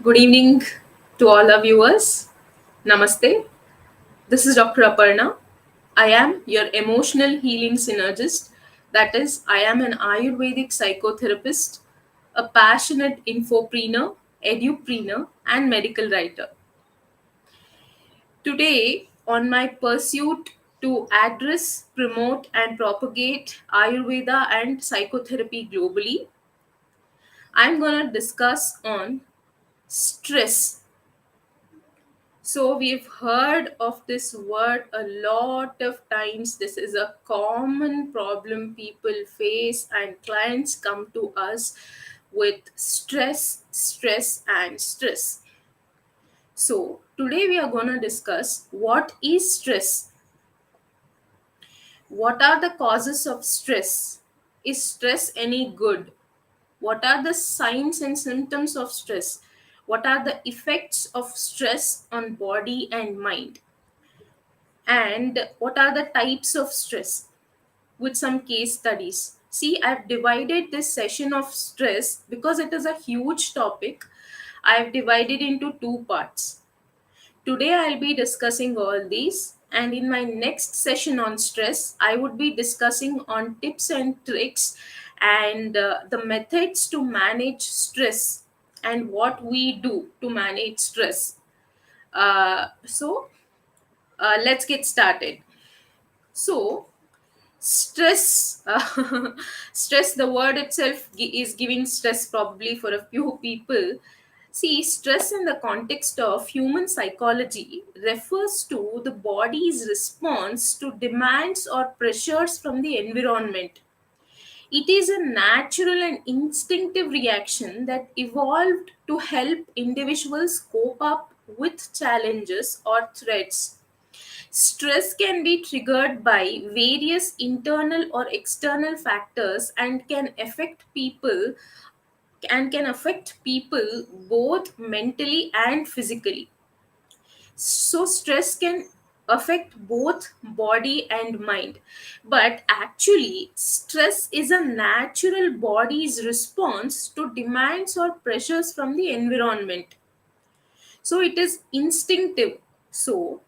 Good evening to all our viewers. Namaste. This is Dr. Aparna. I am your emotional healing synergist. That is, I am an Ayurvedic psychotherapist, a passionate infopreneur, edupreneur, and medical writer. Today, on my pursuit to address, promote, and propagate Ayurveda and psychotherapy globally, I'm going to discuss on stress. So we've heard of this word a lot of times. This is a common problem people face, and clients come to us with stress, and stress. So today we are going to discuss what is stress, what are the causes of stress, is stress any good, what are the signs and symptoms of stress, what are the effects of stress on body and mind, and what are the types of stress with some case studies. See, I've divided this session of stress because it is a huge topic. I've divided into two parts. Today I'll be discussing all these, and in my next session on stress I would be discussing on tips and tricks and the methods to manage stress and what we do to manage stress. So let's get started. So, stress, stress, the word itself is giving stress probably for a few people. See, stress in the context of human psychology refers to the body's response to demands or pressures from the environment. It is a natural and instinctive reaction that evolved to help individuals cope up with challenges or threats. Stress can be triggered by various internal or external factors and can affect people both mentally and physically. So stress can affect both body and mind. But actually, stress is a natural body's response to demands or pressures from the environment. So it is instinctive. So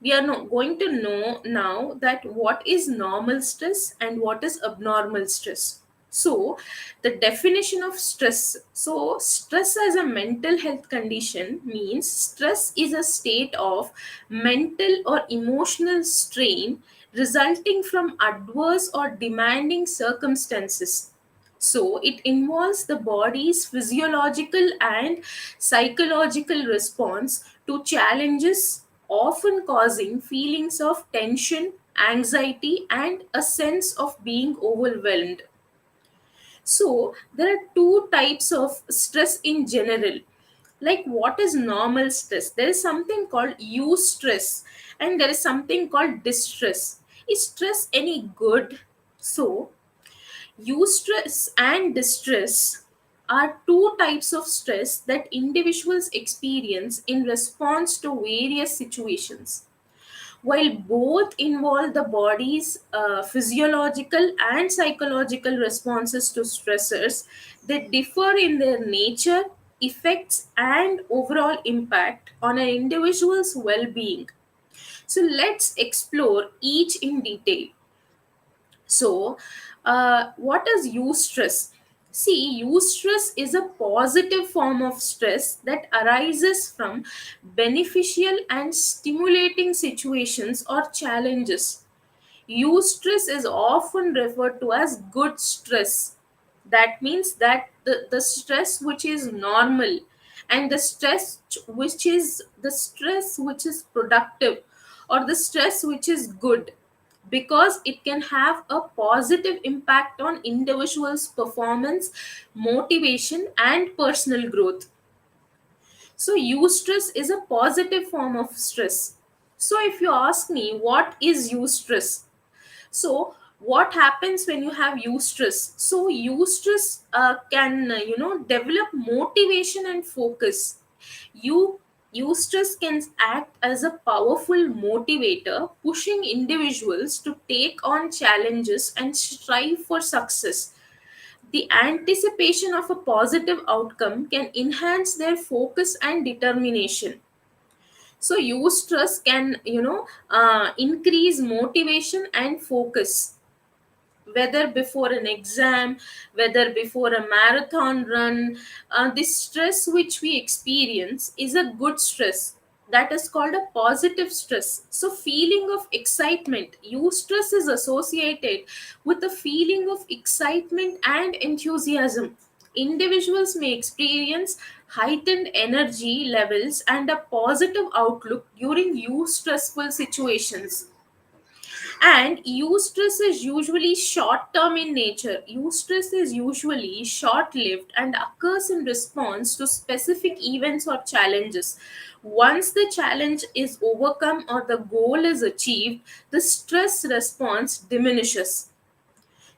we are going to know now that what is normal stress and what is abnormal stress. So the definition of stress, so stress as a mental health condition means stress is a state of mental or emotional strain resulting from adverse or demanding circumstances. So it involves the body's physiological and psychological response to challenges, often causing feelings of tension, anxiety, and a sense of being overwhelmed. So, there are two types of stress in general. Like, what is normal stress? There is something called eustress, and there is something called distress. Is stress any good? So, eustress and distress are two types of stress that individuals experience in response to various situations. While both involve the body's physiological and psychological responses to stressors, they differ in their nature, effects, and overall impact on an individual's well being. So, let's explore each in detail. So, what is eustress? See, eustress is a positive form of stress that arises from beneficial and stimulating situations or challenges. Eustress is often referred to as good stress. That means that the stress which is normal and the stress which is productive, or the stress which is good, because it can have a positive impact on individuals performance, motivation, and personal growth. So eustress is a positive form of stress. So if you ask me what is eustress, so what happens when you have eustress? So eustress can develop motivation and focus. you Eustress can act as a powerful motivator, pushing individuals to take on challenges and strive for success. The anticipation of a positive outcome can enhance their focus and determination. So eustress can, increase motivation and focus, whether before an exam, whether before a marathon run. This stress which we experience is a good stress, that is called a positive stress. So feeling of excitement, eustress is associated with a feeling of excitement and enthusiasm. Individuals may experience heightened energy levels and a positive outlook during eustressful situations. And eustress is usually short term in nature. Eustress is usually short lived and occurs in response to specific events or challenges. Once the challenge is overcome or the goal is achieved, the stress response diminishes.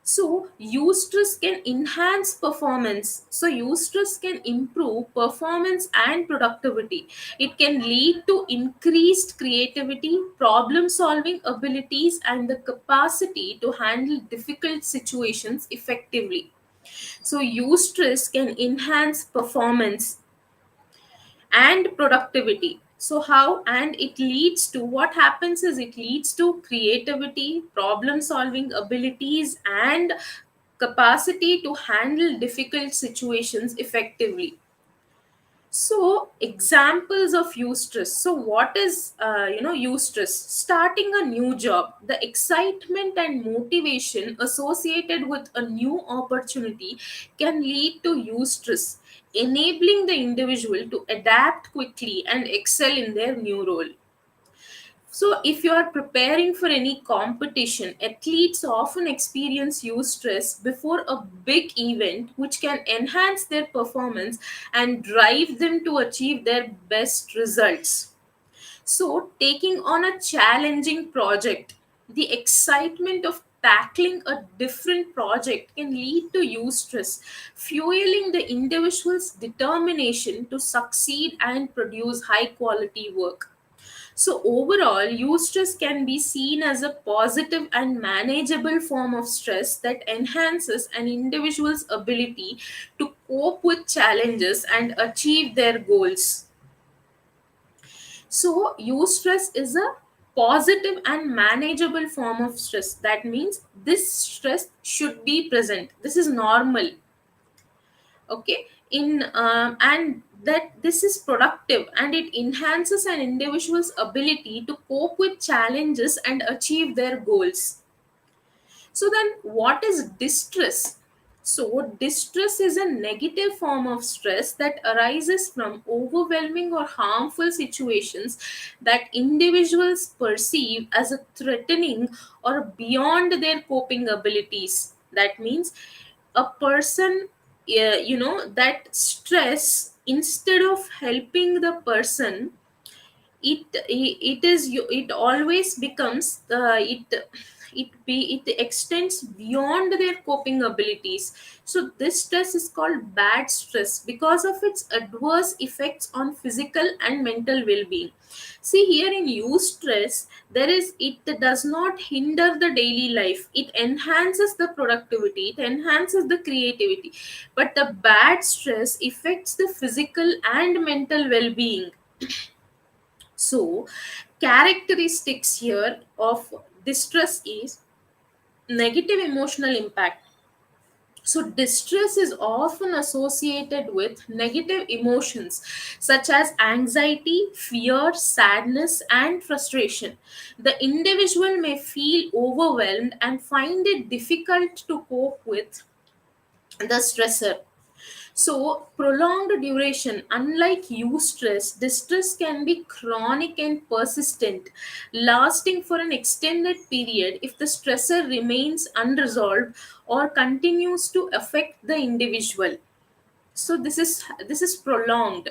So eustress can enhance performance. So eustress can improve performance and productivity. It can lead to increased creativity, problem solving abilities, and the capacity to handle difficult situations effectively. So eustress can enhance performance and productivity. So how? And it leads to, what happens is, it leads to creativity, problem solving abilities, and capacity to handle difficult situations effectively. So examples of eustress. So what is, eustress? Starting a new job, the excitement and motivation associated with a new opportunity can lead to eustress, enabling the individual to adapt quickly and excel in their new role. So, if you are preparing for any competition, athletes often experience eustress before a big event, which can enhance their performance and drive them to achieve their best results. So, taking on a challenging project, the excitement of tackling a different project can lead to eustress, fueling the individual's determination to succeed and produce high quality work. So, overall, eustress can be seen as a positive and manageable form of stress that enhances an individual's ability to cope with challenges and achieve their goals. So, eustress is a positive and manageable form of stress. That means this stress should be present. This is normal. Okay, in and that this is productive and it enhances an individual's ability to cope with challenges and achieve their goals. So then what is distress? So distress is a negative form of stress that arises from overwhelming or harmful situations that individuals perceive as a threatening or beyond their coping abilities. That means a person, that stress, instead of helping the person, it always becomes, it extends beyond their coping abilities. So this stress is called bad stress because of its adverse effects on physical and mental well-being. See, here in use stress, there is, it does not hinder the daily life, it enhances the productivity, it enhances the creativity. But the bad stress affects the physical and mental well-being. So, characteristics here of distress is negative emotional impact. So, distress is often associated with negative emotions such as anxiety, fear, sadness, and frustration. The individual may feel overwhelmed and find it difficult to cope with the stressor. So, prolonged duration, unlike eustress, distress can be chronic and persistent, lasting for an extended period if the stressor remains unresolved or continues to affect the individual. So this is prolonged,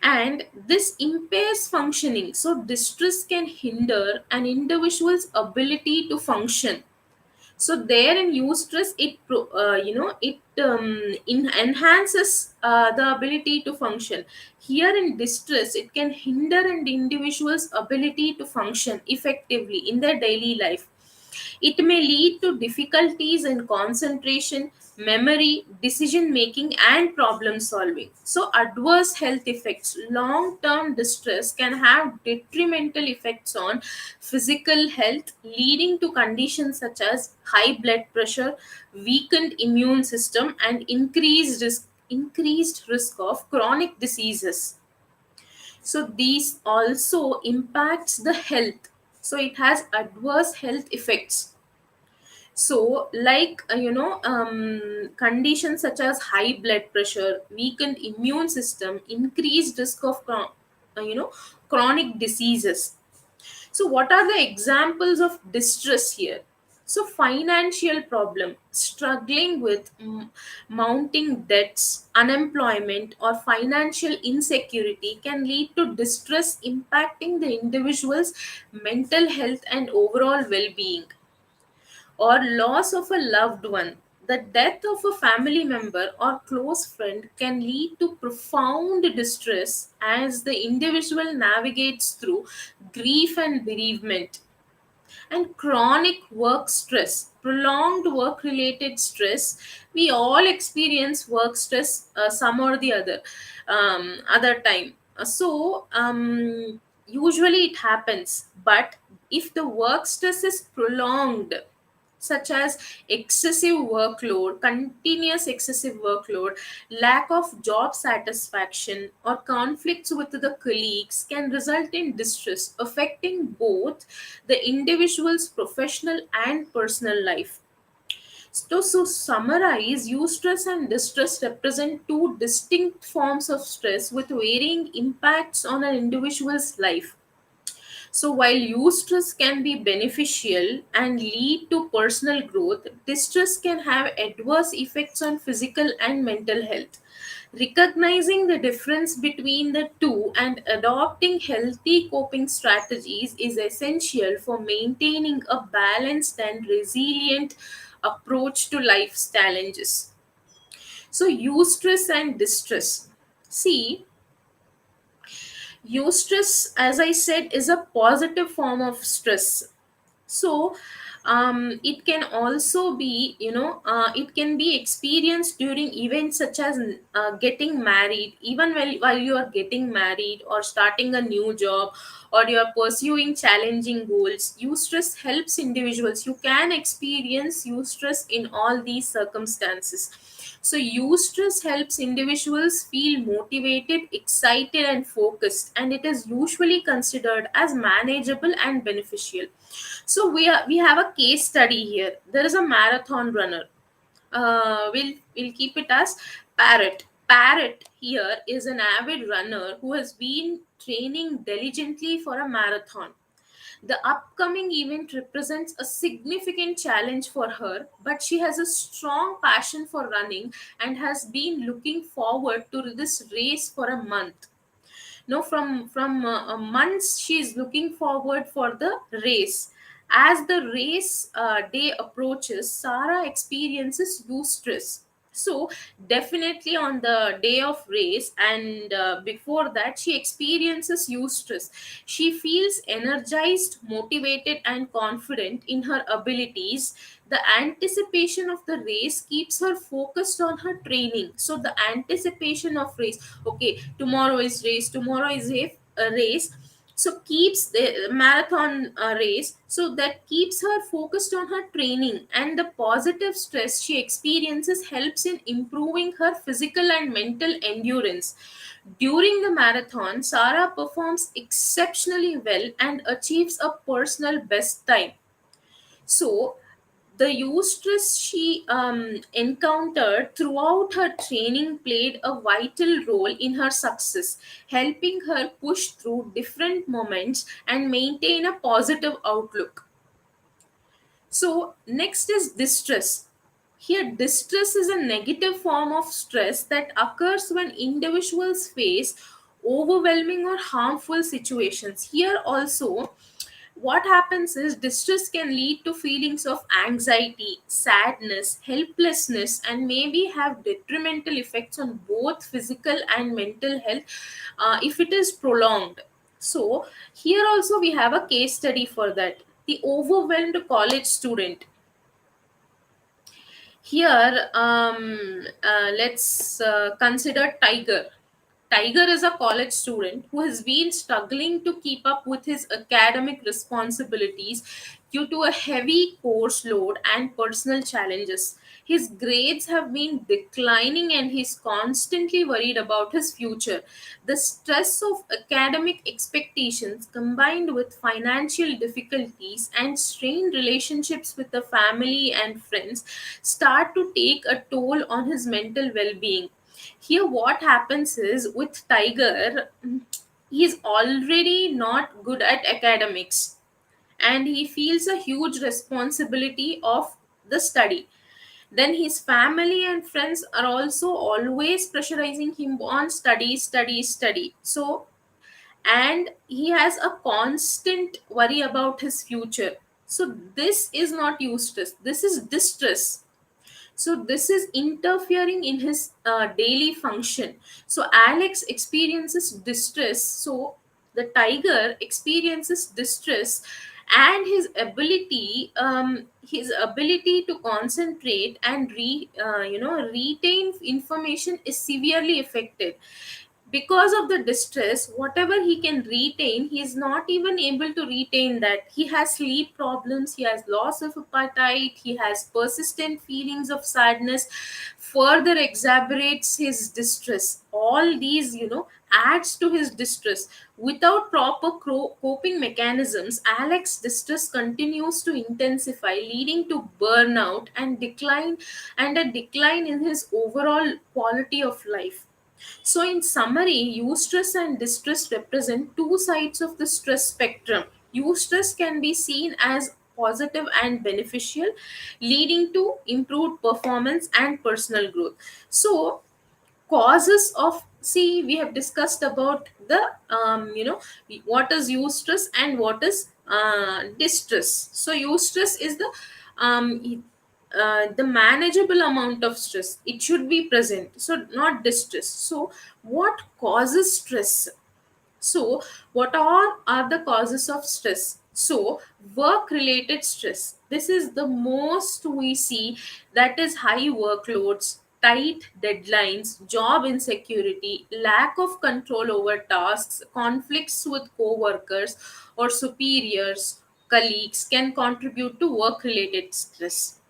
and this impairs functioning. So distress can hinder an individual's ability to function. So there in eustress, it enhances the ability to function. Here in distress, it can hinder an individual's ability to function effectively in their daily life. It may lead to difficulties in concentration, memory, decision making, and problem solving. So, adverse health effects, long term distress can have detrimental effects on physical health, leading to conditions such as high blood pressure, weakened immune system, and increased risk of chronic diseases. So these also impacts the health. So it has adverse health effects. So like conditions such as high blood pressure, weakened immune system, increased risk of chronic diseases. So, what are the examples of distress here? So, financial problem, struggling with mounting debts, unemployment, or financial insecurity can lead to distress impacting the individual's mental health and overall well being. Or loss of a loved one. The death of a family member or close friend can lead to profound distress as the individual navigates through grief and bereavement. And chronic work stress, prolonged work related stress. We all experience work stress some or the other time. Usually it happens, but if the work stress is prolonged, such as excessive workload, continuous excessive workload, lack of job satisfaction, or conflicts with the colleagues can result in distress, affecting both the individual's professional and personal life. So summarize, eustress and distress represent two distinct forms of stress with varying impacts on an individual's life. So, while eustress can be beneficial and lead to personal growth, distress can have adverse effects on physical and mental health. Recognizing the difference between the two and adopting healthy coping strategies is essential for maintaining a balanced and resilient approach to life's challenges. So, eustress and distress. See, eustress, as I said, is a positive form of stress. So it can also be, it can be experienced during events such as getting married, even while you are getting married or starting a new job, or you are pursuing challenging goals. Eustress helps individuals. You can experience eustress in all these circumstances. So eustress helps individuals feel motivated, excited, and focused, and it is usually considered as manageable and beneficial. So we have a case study here. There is a marathon runner. We'll keep it as Parrot. Parrot here is an avid runner who has been training diligently for a marathon. The upcoming event represents a significant challenge for her, but she has a strong passion for running and has been looking forward to this race for a month. No, from months she is looking forward for the race. As the race day approaches, Sarah experiences eustress. So definitely on the day of race, and before that she experiences eustress. She feels energized, motivated, and confident in her abilities. The anticipation of the race keeps her focused on her training. So the anticipation of race, okay, tomorrow is race, tomorrow is a race, so keeps the marathon race, so that keeps her focused on her training. And the positive stress she experiences helps in improving her physical and mental endurance. During the marathon, Sarah performs exceptionally well and achieves a personal best time. So the eustress she encountered throughout her training played a vital role in her success, helping her push through different moments and maintain a positive outlook. So, next is distress. Here, distress is a negative form of stress that occurs when individuals face overwhelming or harmful situations. Here, also, what happens is distress can lead to feelings of anxiety, sadness, helplessness, and maybe have detrimental effects on both physical and mental health if it is prolonged. So, here also we have a case study for that. The overwhelmed college student. Here, let's consider Tiger. Tiger is a college student who has been struggling to keep up with his academic responsibilities due to a heavy course load and personal challenges. His grades have been declining and he's constantly worried about his future. The stress of academic expectations combined with financial difficulties and strained relationships with the family and friends start to take a toll on his mental well being. Here, what happens is with Tiger, he's already not good at academics and he feels a huge responsibility of the study. Then his family and friends are also always pressurizing him on study, study, study. So, and he has a constant worry about his future. So, this is not eustress, this is distress. So this is interfering in his daily function. So Alex experiences distress. So the tiger experiences distress, and his ability to concentrate and retain information is severely affected. Because of the distress, whatever he can retain, he is not even able to retain that. He has sleep problems, he has loss of appetite, he has persistent feelings of sadness, further exacerbates his distress. All these, adds to his distress. Without proper coping mechanisms, Alex's distress continues to intensify, leading to burnout and a decline in his overall quality of life. So, in summary, eustress and distress represent two sides of the stress spectrum. Eustress can be seen as positive and beneficial, leading to improved performance and personal growth. So, causes of, see, we have discussed about the what is eustress and what is distress. So eustress is the manageable amount of stress, it should be present, so not distress. So what causes stress? So, what are the causes of stress? So, work related stress. This is the most we see, that is high workloads, tight deadlines, job insecurity, lack of control over tasks, conflicts with co-workers or superiors, colleagues can contribute to work related stress.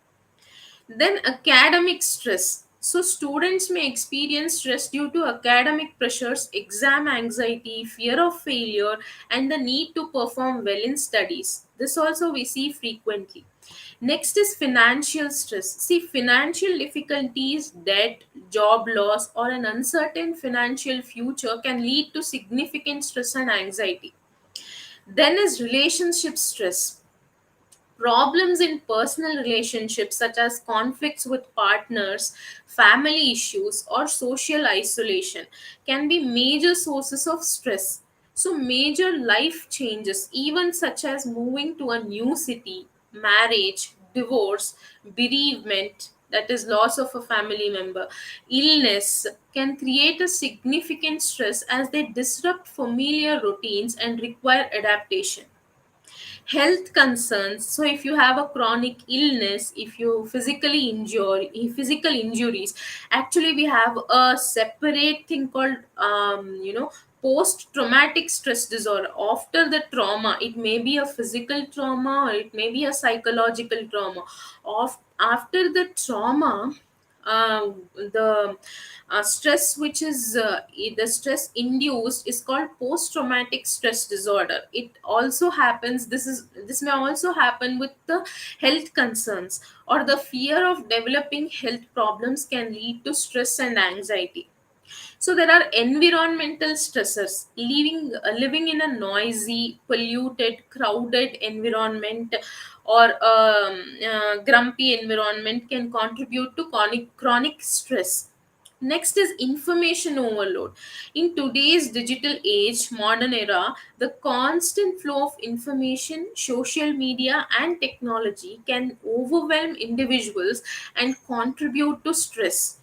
Then academic stress. So students may experience stress due to academic pressures, exam anxiety, fear of failure, and the need to perform well in studies. This also we see frequently. Next is financial stress. See, financial difficulties, debt, job loss, or an uncertain financial future can lead to significant stress and anxiety. Then is relationship stress. Problems in personal relationships, such as conflicts with partners, family issues, or social isolation, can be major sources of stress. So, major life changes, even such as moving to a new city, marriage, divorce, bereavement, that is, loss of a family member, illness, can create a significant stress as they disrupt familiar routines and require adaptation. Health concerns. So if you have a chronic illness, if you physical injuries, actually we have a separate thing called post traumatic stress disorder. After the trauma, it may be a physical trauma or it may be a psychological trauma. After the trauma, the stress which is the stress induced is called post traumatic stress disorder. It also happens, this may also happen with the health concerns, or the fear of developing health problems can lead to stress and anxiety. So there are environmental stressors. Living in a noisy, polluted, crowded environment or grumpy environment can contribute to chronic stress. Next is information overload. In today's digital age, modern era, the constant flow of information, social media, and technology can overwhelm individuals and contribute to stress.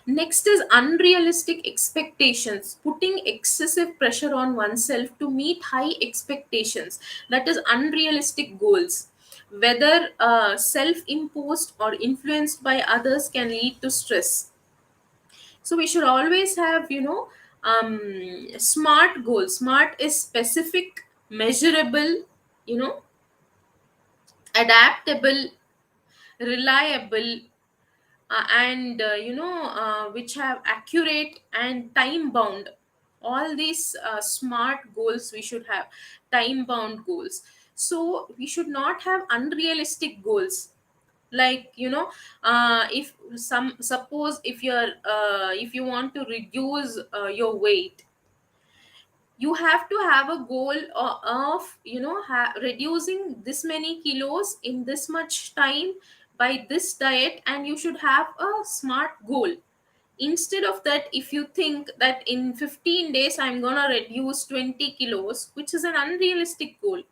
Next is unrealistic expectations, putting excessive pressure on oneself to meet high expectations, that is unrealistic goals, whether self imposed or influenced by others, can lead to stress. So we should always have, smart goals. Smart is specific, measurable, you know adaptable, reliable, and which have accurate and time bound. All these smart goals we should have, time bound goals. So we should not have unrealistic goals. Like, if some suppose, if you want to reduce your weight, you have to have a goal of, reducing this many kilos in this much time by this diet, and you should have a smart goal. Instead of that, if you think that in 15 days I'm going to reduce 20 kilos, which is an unrealistic goal.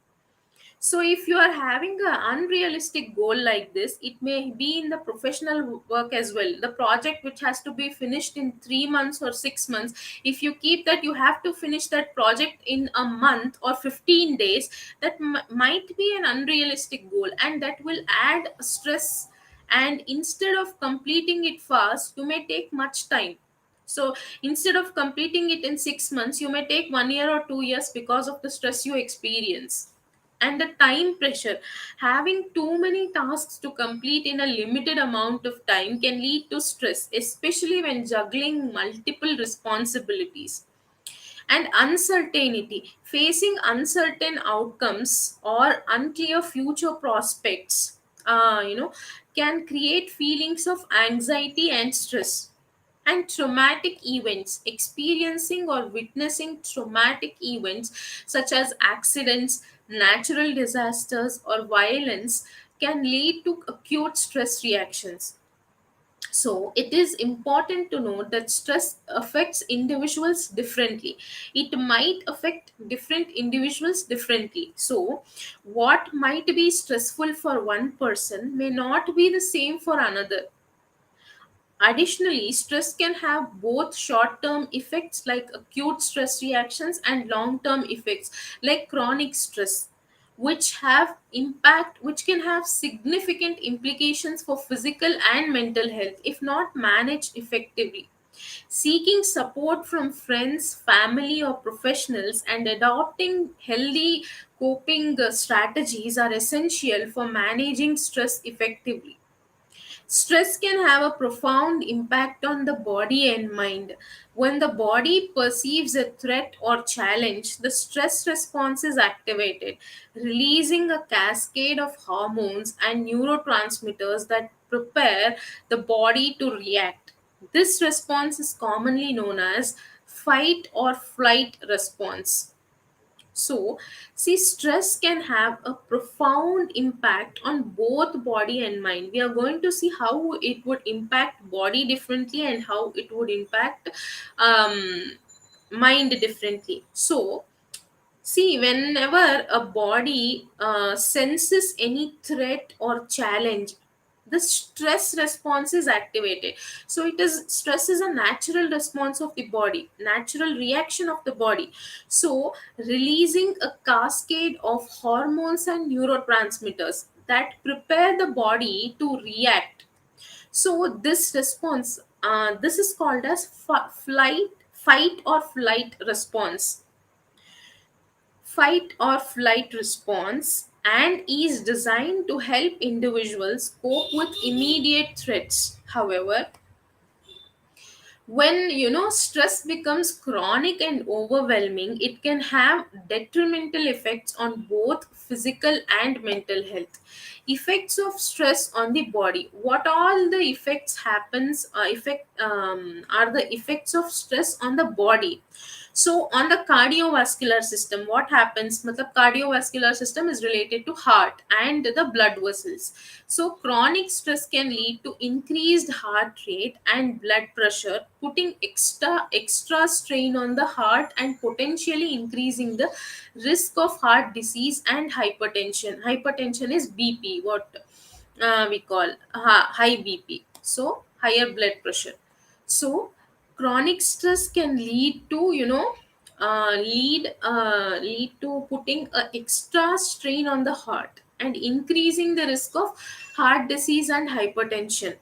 So if you are having an unrealistic goal like this, it may be in the professional work as well. The project which has to be finished in 3 months or 6 months, if you keep that you have to finish that project in a month or 15 days, that might be an unrealistic goal, and that will add stress. And instead of completing it fast, you may take much time. So instead of completing it in 6 months, you may take 1 year or 2 years because of the stress you experience and the time pressure. Having too many tasks to complete in a limited amount of time can lead to stress, especially when juggling multiple responsibilities. And uncertainty, facing uncertain outcomes or unclear future prospects, can create feelings of anxiety and stress. And traumatic events, experiencing or witnessing traumatic events such as accidents, natural disasters, or violence can lead to acute stress reactions. So it is important to note that stress affects individuals differently. It might affect different individuals differently. So what might be stressful for one person may not be the same for another. Additionally, stress can have both short term effects like acute stress reactions and long term effects like chronic stress, which can have significant implications for physical and mental health if not managed effectively. Seeking support from friends, family, or professionals and adopting healthy coping strategies are essential for managing stress effectively. Stress can have a profound impact on the body and mind. When the body perceives a threat or challenge, the stress response is activated, releasing a cascade of hormones and neurotransmitters that prepare the body to react. This response is commonly known as fight or flight response. So, see, stress can have a profound impact on both body and mind. We are going to see how it would impact body differently and how it would impact um, mind differently. So, see, whenever a body senses any threat or challenge, the stress response is activated. So it is, stress is a natural response of the body, natural reaction of the body. So releasing a cascade of hormones and neurotransmitters that prepare the body to react. So this response, this is called as fight or flight response. Fight or flight response, and is designed to help individuals cope with immediate threats. However, when stress becomes chronic and overwhelming, it can have detrimental effects on both physical and mental health. Effects of stress on the body, what all the effects happens effect are the effects of stress on the body. So on the cardiovascular system, what happens, matlab cardiovascular system is related to heart and the blood vessels. So chronic stress can lead to increased heart rate and blood pressure, putting extra strain on the heart and potentially increasing the risk of heart disease and hypertension. Hypertension is BP, what we call high BP. So higher blood pressure. So chronic stress can lead to, lead to putting a extra strain on the heart and increasing the risk of heart disease and hypertension.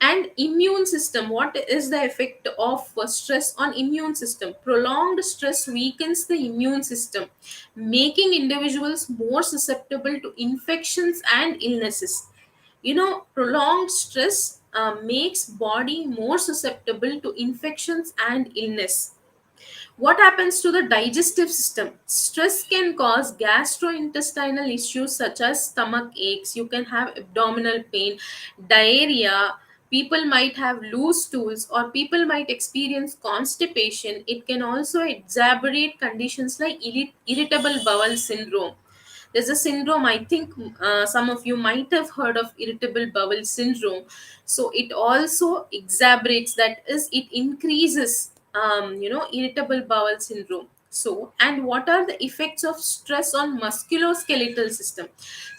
And immune system, what is the effect of stress on immune system? Prolonged stress weakens the immune system, making individuals more susceptible to infections and illnesses. Prolonged stress makes body more susceptible to infections and illness. What happens to the digestive system? Stress can cause gastrointestinal issues such as stomach aches. You can have abdominal pain, diarrhea. People might have loose stools, or people might experience constipation. It can also exacerbate conditions like irritable bowel syndrome. There's a syndrome, I think some of you might have heard of irritable bowel syndrome. So it also exacerbates, that is, it increases irritable bowel syndrome. So, and what are the effects of stress on musculoskeletal system?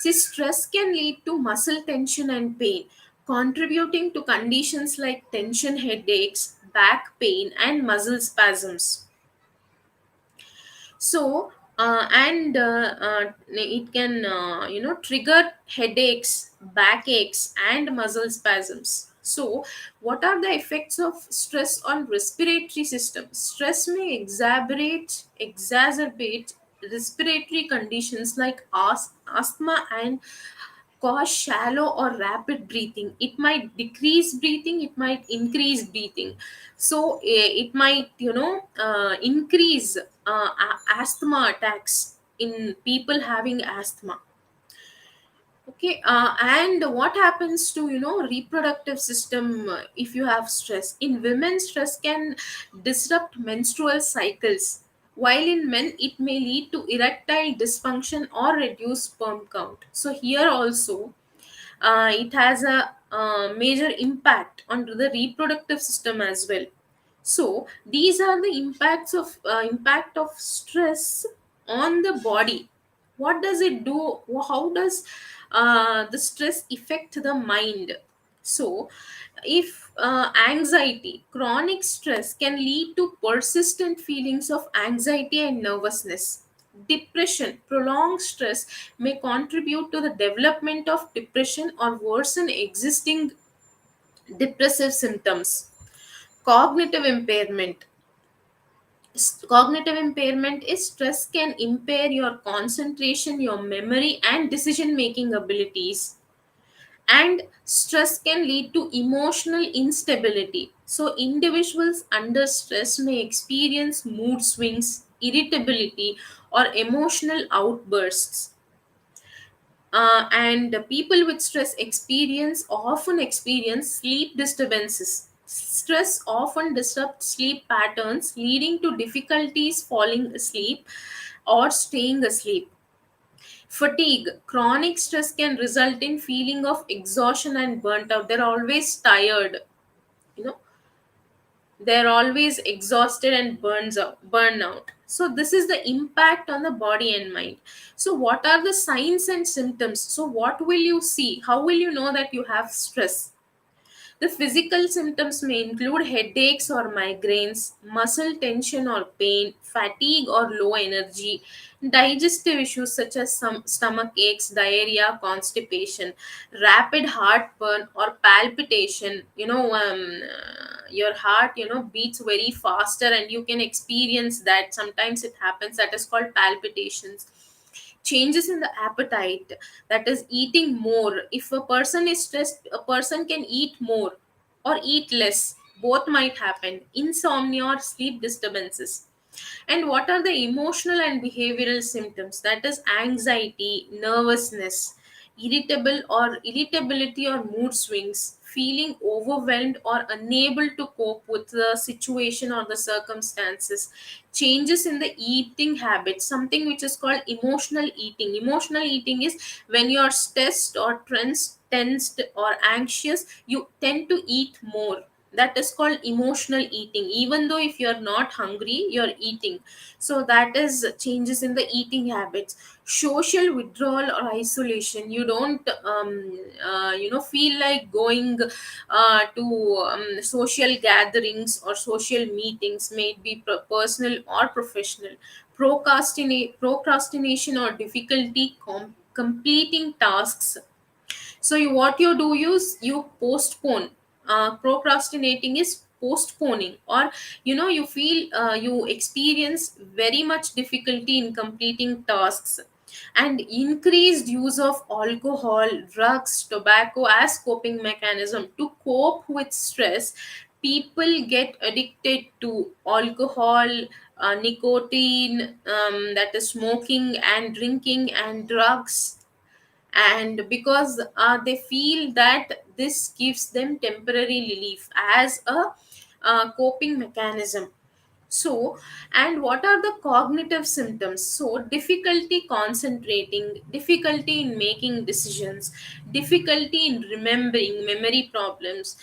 See, stress can lead to muscle tension and pain, contributing to conditions like tension headaches, back pain, and muscle spasms. So and it can trigger headaches, backaches, and muscle spasms. So what are the effects of stress on respiratory system? Stress may exacerbate respiratory conditions like asthma, and cause shallow or rapid breathing. It might decrease breathing, it might increase breathing. So it might increase asthma attacks in people having asthma. Okay, and what happens to reproductive system if you have stress? In women, stress can disrupt menstrual cycles, while in men it may lead to erectile dysfunction or reduced sperm count. So here also, it has a major impact on the reproductive system as well. So these are the impact of stress on the body. What does it do? How does the stress affect the mind? So if anxiety, chronic stress can lead to persistent feelings of anxiety and nervousness. Depression, prolonged stress may contribute to the development of depression or worsen existing depressive symptoms. Cognitive impairment. Cognitive impairment is stress can impair your concentration, your memory, and decision making abilities. And stress can lead to emotional instability. So individuals under stress may experience mood swings, irritability, or emotional outbursts. And people with stress experience often experience sleep disturbances. Stress often disrupts sleep patterns, leading to difficulties falling asleep or staying asleep. Fatigue, chronic stress can result in feeling of exhaustion and burnt out. They're always tired, you know, they're always exhausted and burn out. So this is the impact on the body and mind. So what are the signs and symptoms? So what will you see? How will you know that you have stress? The physical symptoms may include headaches or migraines, muscle tension or pain, fatigue or low energy, digestive issues such as some stomach aches, diarrhea, constipation, rapid heartburn or palpitation. Your heart, beats very faster, and you can experience that. Sometimes it happens. That is called palpitations. Changes in the appetite, that is eating more. If a person is stressed, a person can eat more or eat less. Both might happen. Insomnia or sleep disturbances. And what are the emotional and behavioral symptoms? That is anxiety, nervousness, irritability or mood swings, feeling overwhelmed or unable to cope with the situation or the circumstances, changes in the eating habits, something which is called emotional eating. Emotional eating is when you are stressed or tensed or anxious, you tend to eat more. that is called emotional eating. Even though if you're not hungry, you're eating. So that is changes in the eating habits. Social withdrawal or isolation, you don't feel like going to social gatherings or social meetings, may it be personal or professional. Procrastination or difficulty completing tasks. So what you do is you postpone. Procrastinating is postponing, or you feel you experience very much difficulty in completing tasks. And increased use of alcohol, drugs, tobacco as coping mechanism to cope with stress. People get addicted to alcohol, nicotine, that is smoking and drinking, and drugs. And because they feel that this gives them temporary relief as a coping mechanism. So, and what are the cognitive symptoms? So difficulty concentrating, difficulty in making decisions, difficulty in remembering, memory problems,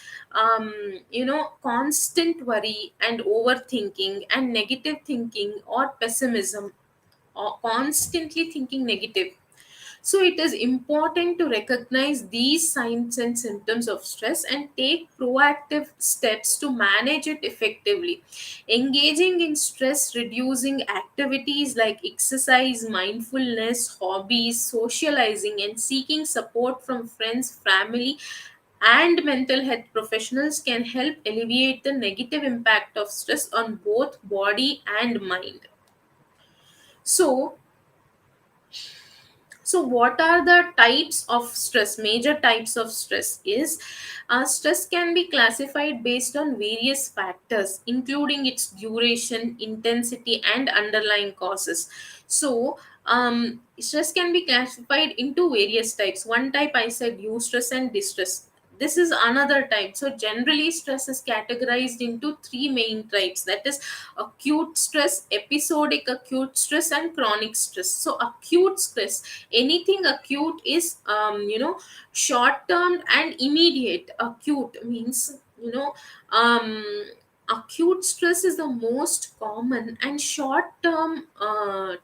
constant worry and overthinking and negative thinking or pessimism, or constantly thinking negative. So, it is important to recognize these signs and symptoms of stress and take proactive steps to manage it effectively. Engaging in stress reducing activities like exercise, mindfulness, hobbies, socializing, and seeking support from friends, family, and mental health professionals can help alleviate the negative impact of stress on both body and mind. So, what are the types of stress? Major types of stress is stress can be classified based on various factors, including its duration, intensity, and underlying causes. So, stress can be classified into various types. One type I said, eustress and distress. This is another type. So generally stress is categorized into three main types, that is acute stress, episodic acute stress, and chronic stress. So acute stress, anything acute is short term and immediate. Acute means um acute stress is the most common and short term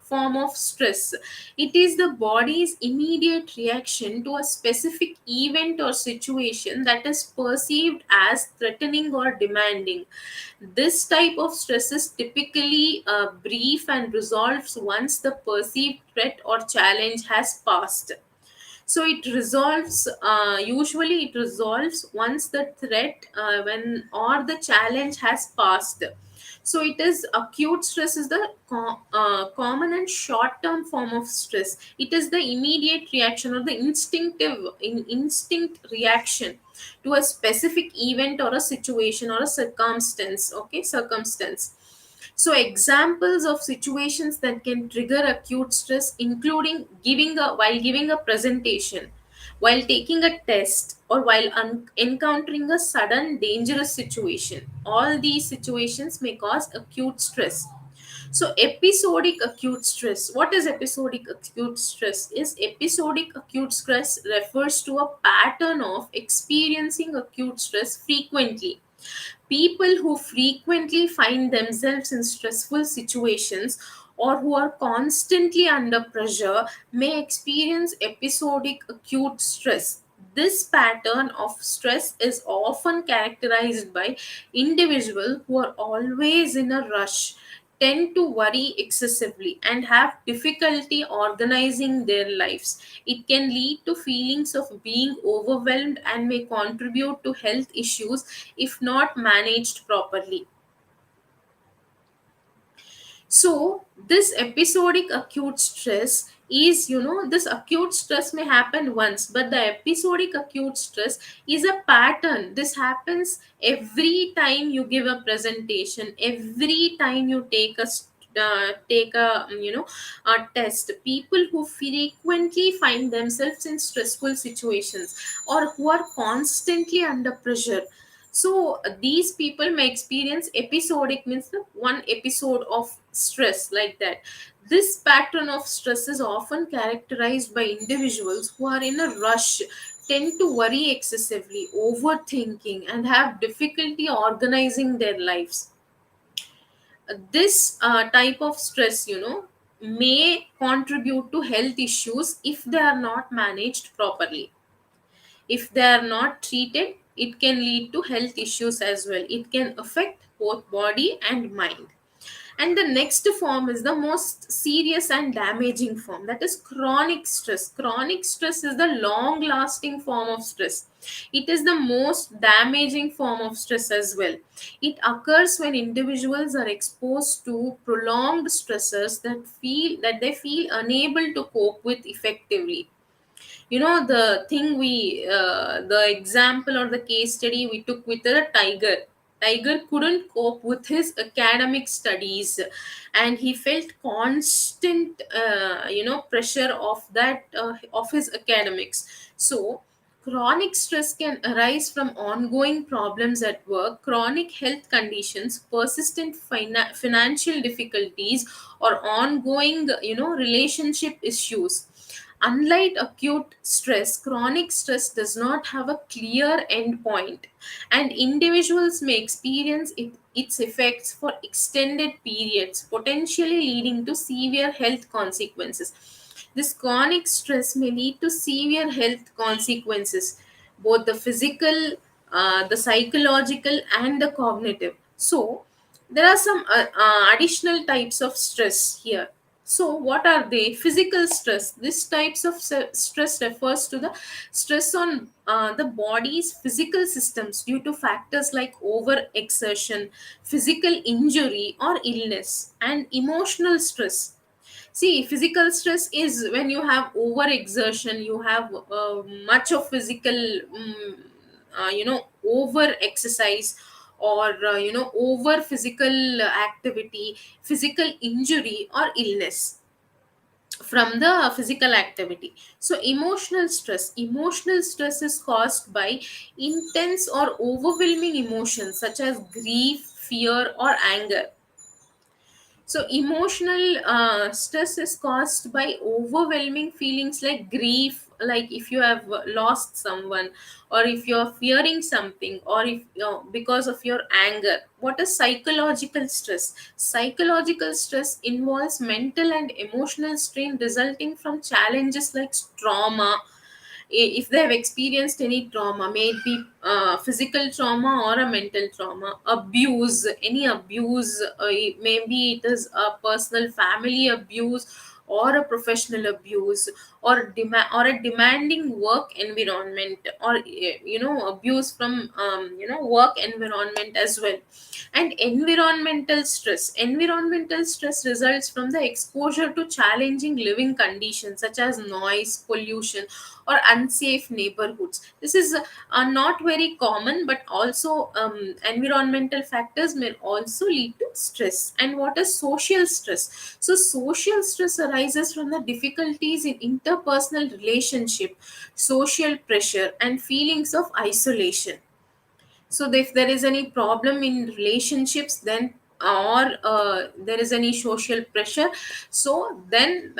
form of stress. It is the body's immediate reaction to a specific event or situation that is perceived as threatening or demanding. This type of stress is typically brief and resolves once the perceived threat or challenge has passed. So it resolves, usually it resolves once the threat when or the challenge has passed. So it is acute stress is the common and short term form of stress. It is the immediate reaction or the instinct reaction to a specific event or a situation or a circumstance. Okay, circumstance. So examples of situations that can trigger acute stress, including giving a presentation, while taking a test, or while encountering a sudden dangerous situation. All these situations may cause acute stress. So episodic acute stress. What is episodic acute stress? Is episodic acute stress refers to a pattern of experiencing acute stress frequently. People who frequently find themselves in stressful situations or who are constantly under pressure may experience episodic acute stress. This pattern of stress is often characterized by individuals who are always in a rush, tend to worry excessively, and have difficulty organizing their lives. It can lead to feelings of being overwhelmed and may contribute to health issues if not managed properly. So this episodic acute stress is, this acute stress may happen once, but the episodic acute stress is a pattern. This happens every time you give a presentation, every time you take a a test. People who frequently find themselves in stressful situations or who are constantly under pressure, so these people may experience episodic, means the one episode of stress like that. This pattern of stress is often characterized by individuals who are in a rush, tend to worry excessively, overthinking, and have difficulty organizing their lives. This type of stress, may contribute to health issues if they are not managed properly. If they are not treated, it can lead to health issues as well. It can affect both body and mind. And the next form is the most serious and damaging form, that is chronic stress. Chronic stress is the long lasting form of stress. It is the most damaging form of stress as well. It occurs when individuals are exposed to prolonged stressors that they feel unable to cope with effectively. The example or the case study we took with the tiger couldn't cope with his academic studies, and he felt constant pressure of his academics. So chronic stress can arise from ongoing problems at work, chronic health conditions, persistent financial difficulties, or ongoing relationship issues. Unlike acute stress, chronic stress does not have a clear endpoint, and individuals may experience its effects for extended periods, potentially leading to severe health consequences. This chronic stress may lead to severe health consequences, both the physical, the psychological, and the cognitive. So, there are some additional types of stress here. So what are they? Physical stress. This types of stress refers to the stress on the body's physical systems due to factors like overexertion, physical injury, or illness. And emotional stress. See, physical stress is when you have overexertion, you have much of physical, over exercise, or over physical activity, physical injury, or illness from the physical activity. So emotional stress is caused by intense or overwhelming emotions such as grief, fear, or anger. So emotional stress is caused by overwhelming feelings like grief, like if you have lost someone, or if you're fearing something, or if because of your anger. What is psychological stress? Psychological stress involves mental and emotional strain resulting from challenges like trauma. If they have experienced any trauma, may it be physical trauma or a mental trauma, abuse, any abuse, maybe it is a personal family abuse, or a professional abuse, or or a demanding work environment, or abuse from work environment as well. And environmental stress results from the exposure to challenging living conditions such as noise, pollution, or unsafe neighborhoods. This is not very common, but also environmental factors may also lead to stress. And what is social stress? So social stress arises from the difficulties in interpersonal relationship, social pressure, and feelings of isolation. So if there is any problem in relationships, then, or there is any social pressure, so then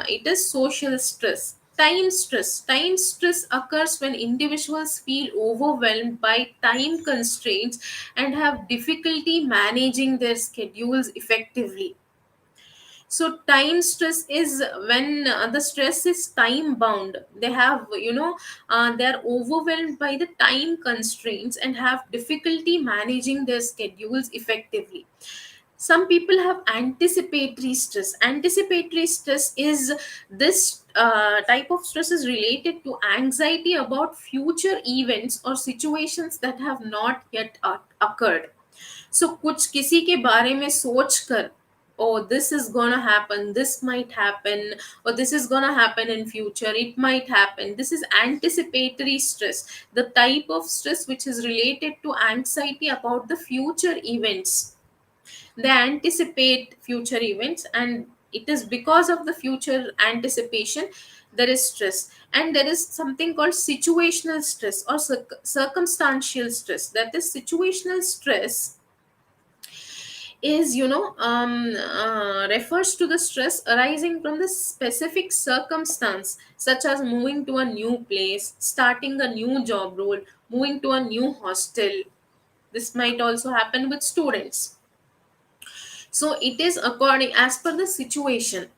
it is social stress. Time stress occurs when individuals feel overwhelmed by time constraints and have difficulty managing their schedules effectively. So time stress is when the stress is time bound. They have, they are overwhelmed by the time constraints and have difficulty managing their schedules effectively. Some people have anticipatory stress. Anticipatory stress is this type of stress is related to anxiety about future events or situations that have not yet occurred. So कुछ किसी के बारे में सोच कर, oh, this is gonna happen, this might happen, or this is gonna happen in future, it might happen. This is anticipatory stress, the type of stress which is related to anxiety about the future events. They anticipate future events, and it is because of the future anticipation there is stress. And there is something called situational stress or circumstantial stress. That is situational stress is, refers to the stress arising from the specific circumstance, such as moving to a new place, starting a new job role, moving to a new hostel. This might also happen with students. So it is according as per the situation.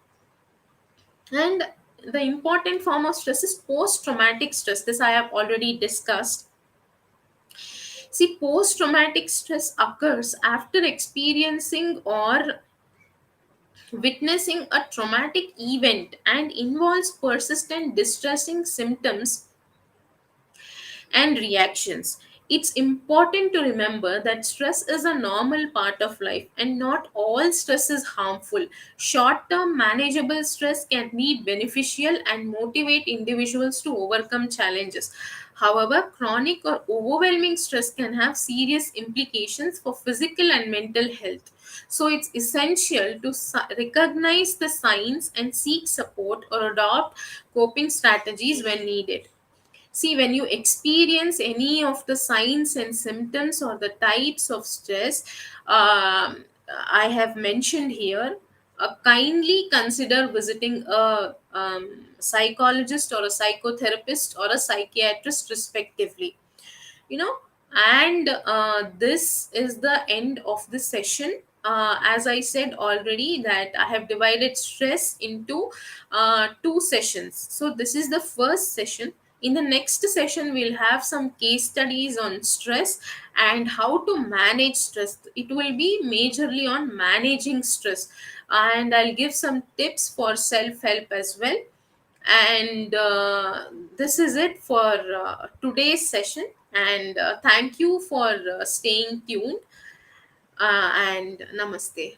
And the important form of stress is post traumatic stress. This I have already discussed. See, post traumatic stress occurs after experiencing or witnessing a traumatic event and involves persistent distressing symptoms and reactions. It's important to remember that stress is a normal part of life and not all stress is harmful. Short term manageable stress can be beneficial and motivate individuals to overcome challenges. However, chronic or overwhelming stress can have serious implications for physical and mental health. So, it's essential to recognize the signs and seek support or adopt coping strategies when needed. See, when you experience any of the signs and symptoms or the types of stress I have mentioned here, kindly consider visiting a psychologist or a psychotherapist or a psychiatrist, respectively. you know and this is the end of the session. As I said already, that I have divided stress into two sessions. So this is the first session. In the next session, we'll have some case studies on stress and how to manage stress. It will be majorly on managing stress, and I'll give some tips for self help as well. And this is it for today's session. And thank you for staying tuned. And namaste.